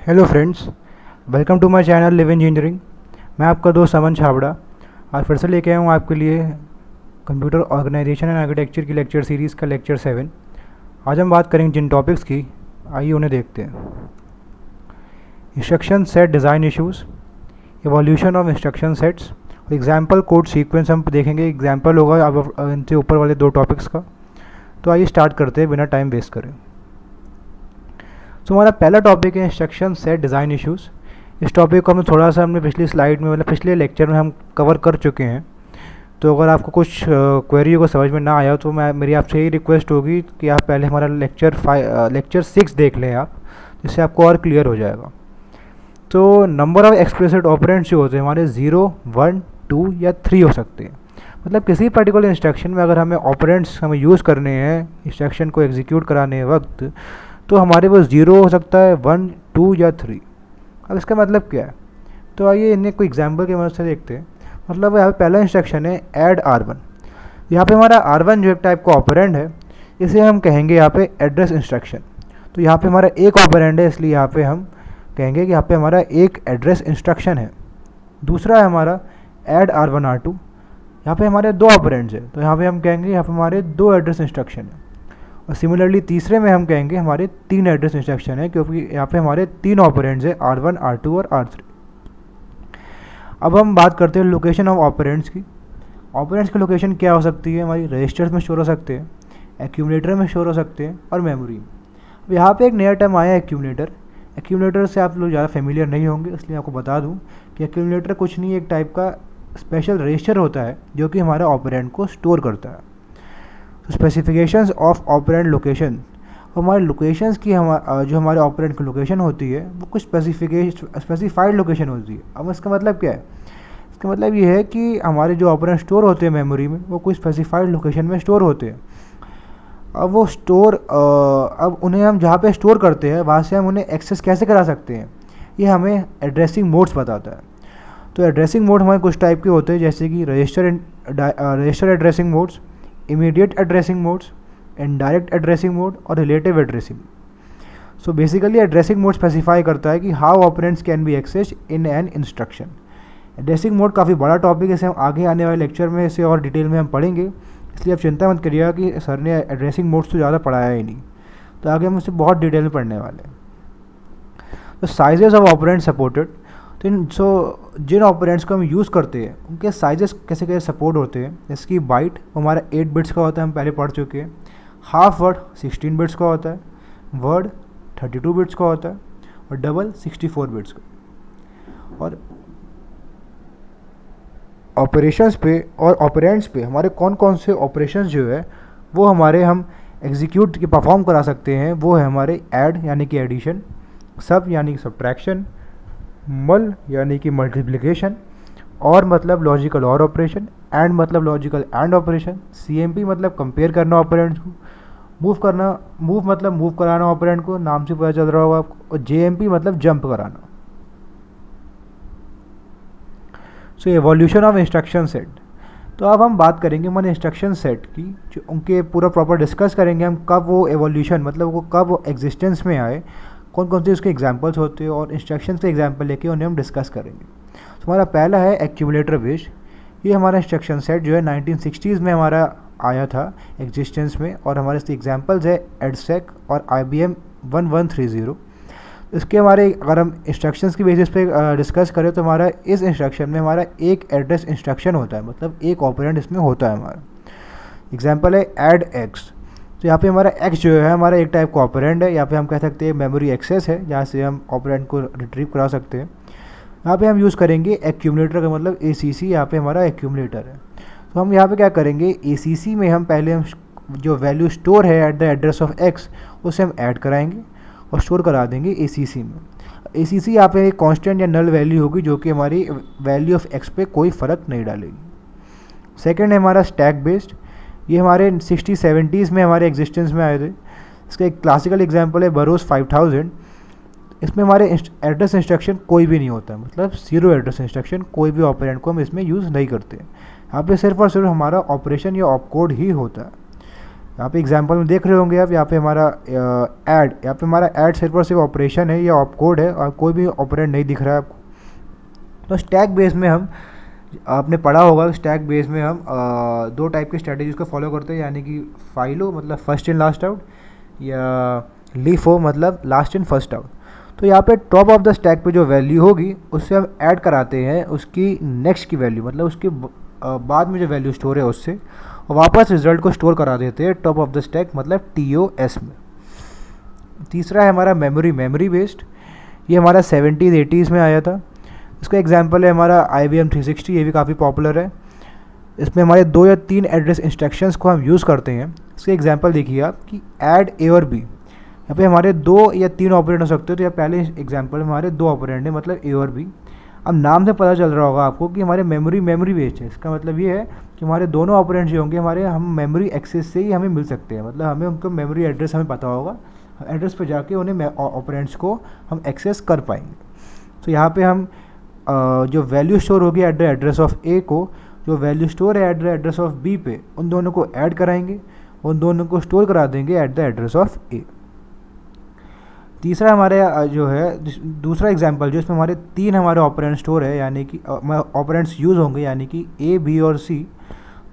Hello friends, welcome to my channel live engineering. मैं आपका दोस्त अमन छाबड़ा आज फिर से लेके आया हूँ आपके लिए कंप्यूटर ऑर्गेनाइजेशन एंड आर्किटेक्चर की लेक्चर सीरीज़ का लेक्चर 7। आज हम बात करेंगे जिन टॉपिक्स की, आइए उन्हें देखते हैं। Instruction set design issues, evolution of instruction sets, example code sequence हम देखेंगे। एग्जाम्पल होगा अब इनसे ऊपर वाले दो टॉपिक्स का। तो आइए स्टार्ट करते हैं बिना टाइम वेस्ट करें। तो हमारा पहला टॉपिक है इंस्ट्रक्शन सेट डिज़ाइन इश्यूज़। इस टॉपिक को हमने पिछली स्लाइड में पिछले लेक्चर में हम कवर कर चुके हैं। तो अगर आपको कुछ क्वेरी को समझ में ना आया तो मेरी आपसे यही रिक्वेस्ट होगी कि आप पहले हमारा लेक्चर 6 देख लें आप, जिससे आपको और क्लियर हो जाएगा। तो नंबर ऑफ एक्सप्लिसिट ऑपरेंट्स जो होते हैं हमारे 0, 1, 2 या 3 हो सकते हैं। मतलब किसी पर्टिकुलर इंस्ट्रक्शन में अगर हमें ऑपरेंट्स यूज़ करने हैं इंस्ट्रक्शन को एग्जीक्यूट कराने वक्त, तो हमारे पास 0 हो सकता है, 1, 2 या 3। अब इसका मतलब क्या है? तो आइए इन्हें कोई एग्जांपल की मदद से देखते हैं। मतलब यहाँ पे पहला इंस्ट्रक्शन है ऐड R1। यहाँ पे हमारा R1 जो एक टाइप का ऑपरेंड है, इसे हम कहेंगे यहाँ पे एड्रेस इंस्ट्रक्शन। तो यहाँ पे हमारा एक ऑपरेंड है, इसलिए यहाँ पे हम कहेंगे कि यहाँ पे हमारा एक एड्रेस इंस्ट्रक्शन है। दूसरा है हमारा ऐड R1 R2। यहाँ पे हमारे दो ऑपरेंड्स है, तो यहाँ पे हम कहेंगे यहाँ पे हमारे 2 एड्रेस इंस्ट्रक्शन है। और सिमिलरली तीसरे में हम कहेंगे हमारे 3 एड्रेस इंस्ट्रक्शन है, क्योंकि यहाँ पे हमारे 3 ऑपरेंड्स है R1, R2 और R3। अब हम बात करते हैं लोकेशन ऑफ ऑपरेंड्स की। ऑपरेंड्स की लोकेशन क्या हो सकती है? हमारी रजिस्टर्स में स्टोर हो सकते हैं, एक्यूमुलेटर में स्टोर हो सकते हैं और मेमोरी में। अब यहाँ पे एक नया टर्म आया है एक्यूमुलेटर। एक्यूमुलेटर से आप लोग ज़्यादा फेमिलियर नहीं होंगे, इसलिए आपको बता दूँ कि एक्यूमुलेटर कुछ नहीं, एक टाइप का स्पेशल रजिस्टर होता है जो कि हमारे ऑपरेंड को स्टोर करता है। स्पेसिफिकेशंस ऑफ ऑपरेंड लोकेशन, हमारे लोकेशंस की जो हमारे ऑपरेंड की लोकेशन होती है वो कुछ स्पेसिफाइड लोकेशन होती है। अब इसका मतलब क्या है? इसका मतलब ये है कि हमारे जो ऑपरेंड स्टोर होते हैं मेमोरी में, वो कोई स्पेसिफाइड लोकेशन में स्टोर होते हैं। अब वो अब उन्हें हम जहाँ पे स्टोर करते हैं वहाँ से हम उन्हें एक्सेस कैसे करा सकते हैं, ये हमें एड्रेसिंग मोड्स बताता है। तो एड्रेसिंग मोड हमारे कुछ टाइप के होते हैं, जैसे कि register addressing modes, immediate addressing modes, indirect addressing mode और relative addressing. So basically addressing mode specify करता है कि how operands can be accessed in an instruction. Addressing mode काफ़ी बड़ा टॉपिक है, इसे हम आगे आने वाले लेक्चर में इसे और डिटेल में हम पढ़ेंगे, इसलिए आप चिंता मत करिएगा कि सर ने एड्रेसिंग मोड्स तो ज़्यादा पढ़ाया ही नहीं। तो आगे हम इसे बहुत डिटेल में पढ़ने वाले हैं। तो साइजेस ऑफ ऑपरेंड सपोर्टेड, तो जिन ऑपरेंड्स को हम यूज़ करते हैं उनके साइजेस कैसे कैसे सपोर्ट होते हैं। जैसे कि बाइट हमारा 8 बिट्स का होता है, हम पहले पढ़ चुके हैं। हाफ वर्ड 16 बिट्स का होता है, वर्ड 32 बिट्स का होता है और डबल 64 बिट्स का। और ऑपरेशंस पे और ऑपरेंड्स पे हमारे कौन कौन से ऑपरेशंस जो है वो हमारे हम एग्जीक्यूट के परफॉर्म करा सकते हैं, वो है हमारे ऐड यानी कि एडिशन, सब यानी कि सब्ट्रैक्शन, मल यानी कि मल्टीप्लिकेशन, और मतलब लॉजिकल और ऑपरेशन, एंड मतलब लॉजिकल एंड ऑपरेशन, CMP मतलब कंपेयर करना ऑपरेंड्स को, मूव मतलब मूव कराना ऑपरेंड को, नाम से पता चल रहा होगा आपको, और JMP मतलब जंप कराना। सो एवोल्यूशन ऑफ इंस्ट्रक्शन सेट। तो अब हम बात करेंगे हमारे इंस्ट्रक्शन सेट की, जो उनके पूरा प्रॉपर डिस्कस करेंगे हम कब वो एवोल्यूशन मतलब वो कब एग्जिस्टेंस में आए, कौन कौन से उसके एग्जांपल्स होते हैं, और इंस्ट्रक्शन से एग्जांपल लेके उन्हें हम डिस्कस करेंगे। तो हमारा पहला है एक्यूमुलेटर बेस्ड। ये हमारा इंस्ट्रक्शन सेट जो है 1960s में हमारा आया था एग्जिस्टेंस में, और हमारे इसके एग्जांपल्स है एडसेक और IBM 1130। इसके हमारे अगर हम इंस्ट्रक्शंस की बेसिस पे डिस्कस करें तो हमारा इस इंस्ट्रक्शन में हमारा एक एड्रेस इंस्ट्रक्शन होता है, मतलब एक ऑपरेंड इसमें होता है हमारा। एग्जाम्पल है ऐड एक्स। तो यहाँ पे हमारा एक्स जो है हमारा एक टाइप का ऑपरेंड है, यहाँ पे हम कह सकते हैं मेमोरी एक्सेस है, जहाँ से हम ऑपरेंड को रिट्रीव करा सकते हैं। यहाँ पे हम यूज़ करेंगे एक्यूमुलेटर का, मतलब ACC यहाँ पे हमारा एक्यूमुलेटर है। तो हम यहाँ पे क्या करेंगे, ACC में हम पहले हम जो वैल्यू स्टोर है eight the address of x उसे हम ऐड कराएंगे और स्टोर करा देंगे ACC में। ACC यहाँ पे कॉन्स्टेंट या नल वैल्यू होगी जो कि हमारी वैल्यू ऑफ एक्स पे कोई फ़र्क नहीं डालेगी। सेकेंड है हमारा स्टैक बेस्ड। ये हमारे 60-70s में हमारे एग्जिस्टेंस में आए थे। इसका एक क्लासिकल एग्जांपल है बरोस 5000। इसमें हमारे एड्रेस इंस्ट्रक्शन कोई भी नहीं होता है, मतलब 0 एड्रेस इंस्ट्रक्शन, कोई भी ऑपरेंड को हम इसमें यूज़ नहीं करते। यहाँ पे सिर्फ और सिर्फ हमारा ऑपरेशन या ऑपकोड ही होता है। यहाँ पे एग्जांपल में देख रहे होंगे आप, यहाँ पे हमारा ऐड, यहाँ पे हमारा ऐड सिर्फ और सिर्फ ऑपरेशन है या ऑप कोड है और कोई भी ऑपरेंड नहीं दिख रहा है आपको। तो स्टैक बेस में हम, आपने पढ़ा होगा स्टैक बेस में हम दो टाइप के स्ट्रेटेजीज को फॉलो करते हैं, यानी कि फाइलो मतलब फर्स्ट इन लास्ट आउट, या लीफो मतलब लास्ट इन फर्स्ट आउट। तो यहाँ पे टॉप ऑफ द स्टैक पे जो वैल्यू होगी उससे हम ऐड कराते हैं उसकी नेक्स्ट की वैल्यू, मतलब उसके बाद में जो वैल्यू स्टोर है उससे, और वापस रिजल्ट को स्टोर करा देते हैं टॉप ऑफ द स्टैक मतलब TOS में। तीसरा है हमारा मेमोरी बेस्ड, ये हमारा 70s 80s में आया था। इसका एग्जांपल है हमारा IBM 360, ये भी काफ़ी पॉपुलर है। इसमें हमारे 2 या 3 एड्रेस इंस्ट्रक्शंस को हम यूज़ करते हैं। इसके एग्जांपल देखिए आप कि ऐड A और B, यहाँ पे हमारे 2 या 3 ऑपरेंड हो सकते हो। तो यहाँ पहले एग्जांपल में हमारे 2 ऑपरेंड है मतलब A और B। अब नाम से पता चल रहा होगा आपको कि हमारे मेमोरी बेस्ड है। इसका मतलब ये है कि हमारे दोनों ऑपरेंड्स जो होंगे हमारे, हम मेमोरी एक्सेस से ही हमें मिल सकते हैं, मतलब हमें उनको मेमोरी एड्रेस हमें पता होगा, एड्रेस पे जाके उन्हें ऑपरेंड्स को हम एक्सेस कर पाएंगे। तो यहाँ पे हम जो वैल्यू स्टोर होगी eight the address of A को, जो वैल्यू स्टोर है eight the address of B पे, उन दोनों को ऐड कराएंगे, उन दोनों को स्टोर करा देंगे eight the address of A। तीसरा हमारे जो है दूसरा एग्जांपल जो इसमें हमारे 3 हमारे ऑपरेंड स्टोर है, यानी कि ऑपरेंड्स यूज़ होंगे, यानी कि A, B और C।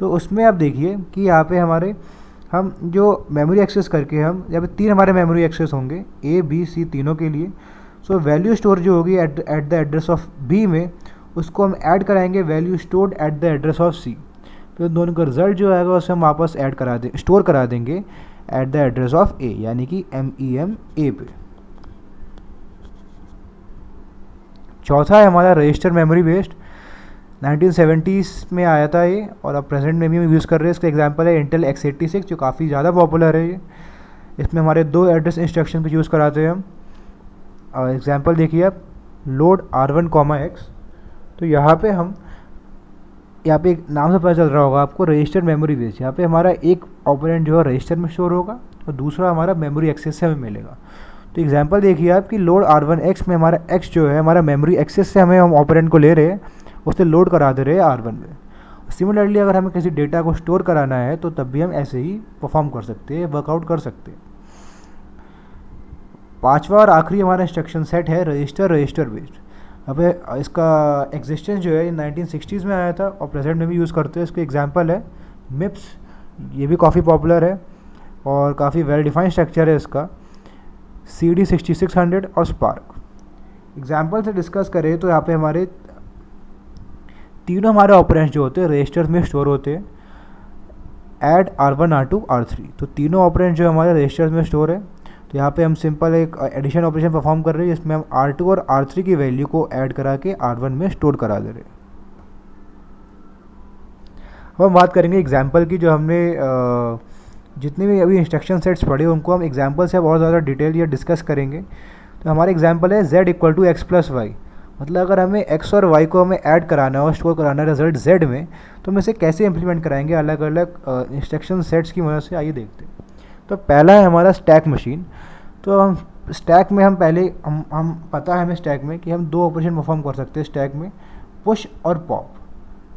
तो उसमें आप देखिए कि यहाँ पे हमारे हम जो मेमोरी एक्सेस करके हम, यहाँ पे 3 हमारे मेमोरी एक्सेस होंगे A, B, C तीनों के लिए। सो वैल्यू स्टोर जो होगी eight the address of B में, उसको हम ऐड कराएंगे value stored at the address of C। फिर दोनों का रिजल्ट जो आएगा उसे हम वापस ऐड करा दें, स्टोर करा देंगे eight the address of A, यानी कि MEM A पे। चौथा है हमारा रजिस्टर मेमोरी बेस्ड, 1970s में आया था ये, और अब प्रेजेंट में भी यूज़ कर रहे हैं। इसका एग्जांपल है इंटेल x86 जो काफ़ी ज़्यादा पॉपुलर है ये। इसमें हमारे 2 एड्रेस इंस्ट्रक्शन पे यूज़ कराते हैं हम। और एग्जांपल देखिए आप, लोड R1, X। तो यहाँ पे हम, यहाँ पे एक नाम से पता चल रहा होगा आपको रजिस्टर मेमोरी बेस्ड। यहाँ पे हमारा एक ऑपरेंड जो है रजिस्टर में स्टोर होगा और दूसरा हमारा मेमोरी एक्सेस से हमें मिलेगा। तो एग्जांपल देखिए आप कि लोड R1X में हमारा X जो है हमारा मेमोरी एक्सेस से हम ऑपरेंड को ले रहे हैं, उससे लोड करा दे रहे हैं R1 में। सिमिलरली अगर हमें किसी डेटा को स्टोर कराना है तो तब भी हम ऐसे ही परफॉर्म कर सकते हैं, वर्कआउट कर सकते हैं। पांचवा और आखिरी हमारा इंस्ट्रक्शन सेट है रजिस्टर बेस्ड। अब इसका एग्जिस्टेंस जो है 1960s में आया था और प्रेजेंट में भी यूज़ करते हैं। इसके एग्जांपल है MIPS, ये भी काफ़ी पॉपुलर है और काफ़ी वेल डिफाइंड स्ट्रक्चर है इसका, CD 6600 और स्पार्क। एग्जाम्पल से डिस्कस करें तो यहाँ पे हमारे तीनों हमारे ऑपरेंड्स जो होते हैं रजिस्टर्स में स्टोर होते हैं, ऐड R1, R2, R3। तो तीनों ऑपरेंड्स जो हमारे रजिस्टर्स में स्टोर है। तो यहाँ पे हम सिंपल एक एडिशन ऑपरेशन परफॉर्म कर रहे हैं जिसमें हम R2 और R3 की वैल्यू को ऐड करा के R1 में स्टोर करा दे रहे हैं। अब हम बात करेंगे एग्जाम्पल की, जो हमने जितने भी अभी इंस्ट्रक्शन सेट्स पढ़े उनको हम एग्जाम्पल से बहुत ज़्यादा डिटेल या डिस्कस करेंगे। तो हमारा एग्जाम्पल है Z = X + Y, मतलब अगर हमें X और Y को हमें ऐड कराना है और स्टोर कराना है रिजल्ट Z में, तो हम इसे कैसे इंप्लीमेंट कराएंगे अलग अलग इंस्ट्रक्शन सेट्स की मदद से, आइए देखते हैं। तो पहला है हमारा स्टैक मशीन। तो हम स्टैक में हम पहले हम पता है हमें स्टैक में कि हम 2 ऑपरेशन परफॉर्म कर सकते हैं स्टैक में, पुश और पॉप।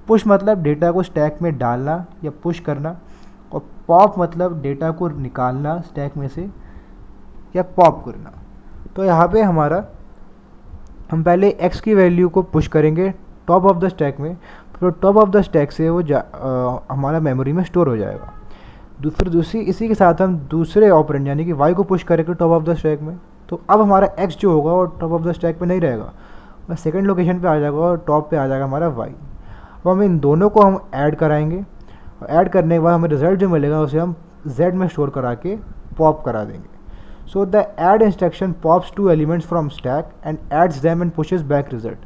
पुश मतलब डेटा को स्टैक में डालना या पुश करना, और पॉप मतलब डेटा को निकालना स्टैक में से या पॉप करना। तो यहाँ पे हमारा हम पहले x की वैल्यू को पुश करेंगे टॉप ऑफ द स्टैक में, फिर टॉप ऑफ द स्टैक से वो हमारा मेमोरी में स्टोर हो जाएगा। फिर इसी के साथ हम दूसरे ऑपरेंड यानी कि y को पुश करेंगे टॉप ऑफ द स्टैक में। तो अब हमारा x जो होगा वो टॉप ऑफ द स्टैक पे नहीं रहेगा, वह सेकंड लोकेशन पे आ जाएगा और टॉप पे आ जाएगा हमारा y। अब हम इन दोनों को हम ऐड कराएंगे और ऐड करने के बाद हमें रिजल्ट जो मिलेगा उसे हम z में स्टोर करा के पॉप करा देंगे। So the add instruction pops 2 elements from stack and adds them and pushes back result.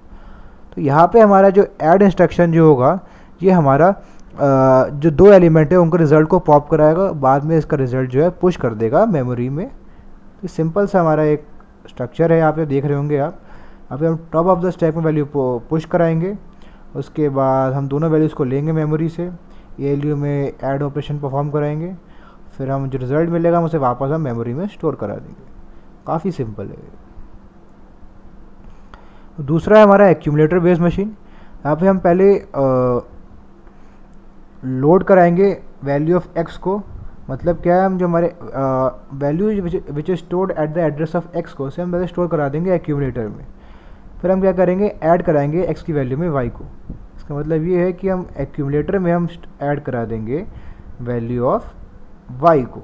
तो यहाँ पे हमारा जो ऐड इंस्ट्रक्शन जो होगा ये हमारा जो 2 एलिमेंट है उनको रिजल्ट को पॉप कराएगा, बाद में इसका रिजल्ट जो है पुश कर देगा मेमोरी में। तो सिंपल सा हमारा एक स्ट्रक्चर है, यहाँ पे देख रहे होंगे आप। यहाँ पे हम टॉप ऑफ द स्टैक में वैल्यू पुश कराएंगे, उसके बाद हम दोनों वैल्यूज़ को लेंगे मेमोरी से, ALU में ऐड ऑपरेशन परफॉर्म कराएंगे, फिर हम जो रिजल्ट मिलेगा हम उसे वापस हम मेमोरी में स्टोर करा देंगे। काफ़ी सिंपल है। दूसरा है हमारा एक्यूमुलेटर बेस्ड मशीन। यहाँ पे हम पहले लोड कराएंगे वैल्यू ऑफ x को, मतलब क्या है, हम जो हमारे value which is stored at the address of x को उसे हम पहले स्टोर करा देंगे एक्यूमुलेटर में, फिर हम क्या करेंगे, ऐड कराएंगे एक्स की वैल्यू में वाई को। इसका मतलब ये है कि हम एक्यूमुलेटर में हम ऐड करा देंगे वैल्यू ऑफ वाई को।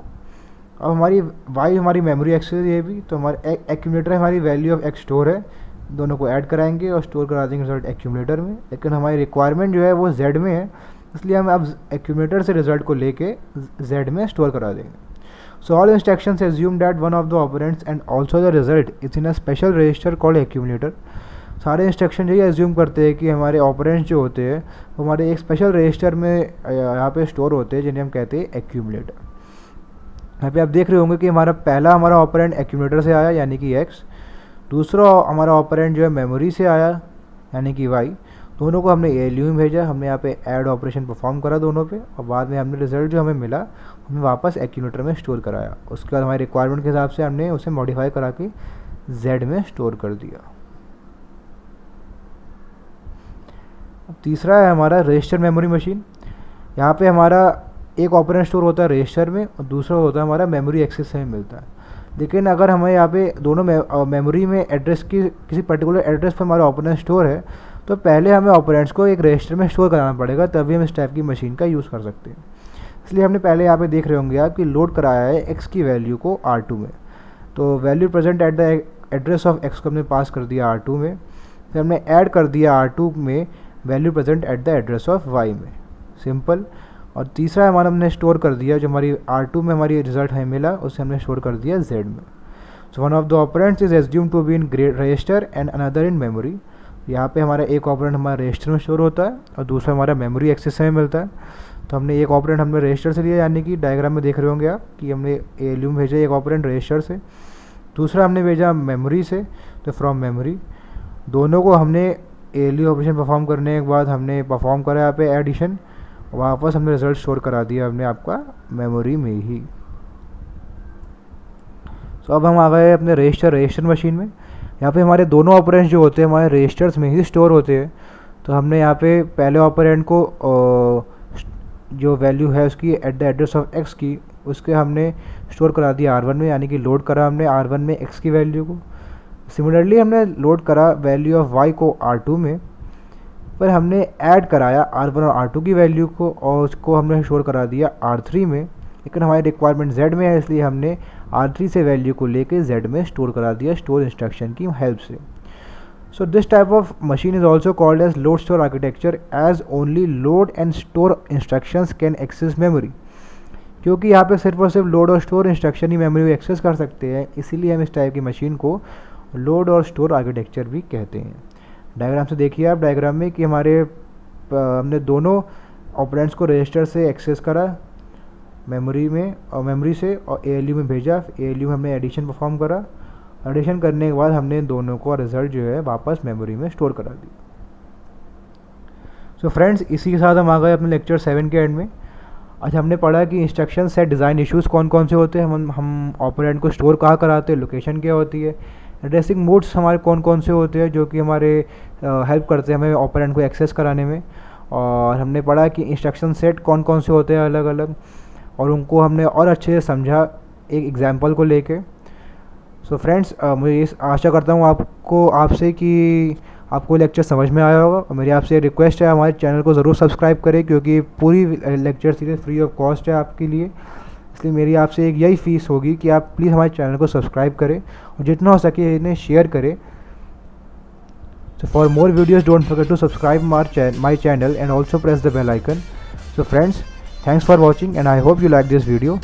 अब हमारी वाई हमारी मेमोरी एक्सेस है ये भी, तो हमारे एक्यूमुलेटर हमारी वैल्यू ऑफ एक्स स्टोर है, दोनों को ऐड कराएंगे और स्टोर करा देंगे रिजल्ट एक्यूमुलेटर में। लेकिन हमारी रिक्वायरमेंट जो है वो जेड में है, इसलिए हम अब एक्यूमुलेटर से रिजल्ट को लेके जेड में स्टोर करा देंगे। So all instructions assume that one of the operands and also the result is in a special register called accumulator. सारे इंस्ट्रक्शन यही एज्यूम करते हैं कि हमारे ऑपरेंड्स जो होते हैं वो हमारे एक स्पेशल रजिस्टर में यहाँ पे स्टोर होते हैं, जिन्हें हम कहते हैं एक्यूमुलेटर। यहाँ पे आप देख रहे होंगे कि हमारा ऑपरेंड एक्यूमुलेटर से आया यानी कि एक्स, दूसरा हमारा ऑपरेंड जो है मेमोरी से आया यानी कि वाई। दोनों को हमने ALU में भेजा, हमने यहाँ पे ऐड ऑपरेशन परफॉर्म करा दोनों पे, और बाद में हमने रिजल्ट जो हमें मिला हमने वापस एक्यूमुलेटर में स्टोर कराया। उसके बाद हमारी रिक्वायरमेंट के हिसाब से हमने उसे मॉडिफाई करा के जेड में स्टोर कर दिया। अब तीसरा है हमारा रजिस्टर मेमोरी मशीन। यहाँ पे हमारा एक ऑपरेंड स्टोर होता है रजिस्टर में और दूसरा होता है हमारा मेमोरी एक्सेस से मिलता है। लेकिन अगर हमें यहाँ पे दोनों मेमोरी में एड्रेस की किसी पर्टिकुलर एड्रेस पर हमारा ऑपरेंड स्टोर है, तो पहले हमें ऑपरेंड्स को एक रजिस्टर में स्टोर कराना पड़ेगा, तभी हम इस टाइप की मशीन का यूज़ कर सकते हैं। इसलिए हमने पहले यहाँ पे देख रहे होंगे आप कि लोड कराया है एक्स की वैल्यू को R2 में, तो value present at the address of x को हमने पास कर दिया R2 में, फिर हमने ऐड कर दिया R2 में value present at the address of Y में, सिंपल। और तीसरा हमारा हमने स्टोर कर दिया जो हमारी R2 में हमारी रिजल्ट हमें मिला, उसे हमने स्टोर कर दिया Z में। So one of the operands is assume to be in register and another in memory. यहाँ पे हमारा एक ऑपरेंड हमारा रजिस्टर में स्टोर होता है और दूसरा हमारा मेमोरी एक्सेस में मिलता है। तो हमने एक ऑपरेंड हमने रजिस्टर से लिया, यानी कि डायग्राम में देख रहे होंगे आप कि हमने ALU में भेजा एक ऑपरेंड रजिस्टर से, दूसरा हमने भेजा मेमोरी से, तो फ्रॉम मेमोरी। दोनों को हमने ALU ऑपरेशन परफॉर्म करने के बाद हमने परफॉर्म करा यहाँ पे एडिशन, वापस हमने रिजल्ट स्टोर करा दिया हमने आपका मेमोरी में ही। सो अब हम आ गए अपने रजिस्टर मशीन में। यहाँ पे हमारे दोनों ऑपरेंड्स जो होते हैं हमारे रजिस्टर्स में ही स्टोर होते हैं। तो हमने यहाँ पे पहले ऑपरेंड को जो वैल्यू है उसकी eight the address of x की, उसके हमने स्टोर करा दिया R1 में, यानी कि लोड करा हमने R1 में एक्स की वैल्यू को। सिमिलरली हमने लोड करा वैल्यू ऑफ वाई को R2 में, पर हमने ऐड कराया R1 और R2 की वैल्यू को और उसको हमने स्टोर करा दिया R3 में। लेकिन हमारी रिक्वायरमेंट Z में है, इसलिए हमने R3 से वैल्यू को लेके Z में स्टोर करा दिया स्टोर इंस्ट्रक्शन की हेल्प से। So this type of machine is also called as load store architecture, as only load and store instructions can access memory. क्योंकि यहाँ पे सिर्फ और सिर्फ लोड और स्टोर इंस्ट्रक्शन ही मेमोरी एक्सेस कर सकते हैं, इसीलिए हम इस टाइप की मशीन को लोड और स्टोर आर्किटेक्चर भी कहते हैं। डायग्राम से देखिए आप डायग्राम में कि हमने दोनों ऑपरेंड्स को रजिस्टर से एक्सेस करा मेमोरी में और मेमोरी से, और ALU में भेजा। ALU में हमने एडिशन परफॉर्म करा, एडिशन करने के बाद हमने दोनों को रिजल्ट जो है वापस मेमोरी में स्टोर करा दिया। सो फ्रेंड्स, इसी के साथ हम आ गए अपने लेक्चर 7 के एंड में। आज हमने पढ़ा कि इंस्ट्रक्शन सेट डिज़ाइन इश्यूज़ कौन कौन से होते हैं, हम ऑपरेंड को स्टोर कहाँ कराते हैं, लोकेशन क्या होती है, एड्रेसिंग मोड्स हमारे कौन कौन से होते हैं जो कि हमारे हेल्प करते हैं हमें ऑपरेंड को एक्सेस कराने में, और हमने पढ़ा कि इंस्ट्रक्शन सेट कौन कौन से होते हैं अलग अलग, और उनको हमने और अच्छे से समझा एक एग्जांपल को लेके। सो फ्रेंड्स, मुझे ये आशा करता हूँ आपसे कि आपको लेक्चर समझ में आया होगा, और मेरी आपसे रिक्वेस्ट है हमारे चैनल को ज़रूर सब्सक्राइब करें, क्योंकि पूरी lecture series free of cost है आपके लिए। इसलिए मेरी आपसे एक यही फीस होगी कि आप प्लीज़ हमारे चैनल को सब्सक्राइब करें और जितना हो सके इन्हें शेयर करें। So for more videos, don't forget to subscribe my channel and also press the bell icon. So friends, thanks for watching and I hope you like this video,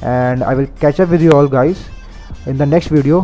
and I will catch up with you all guys in the next video.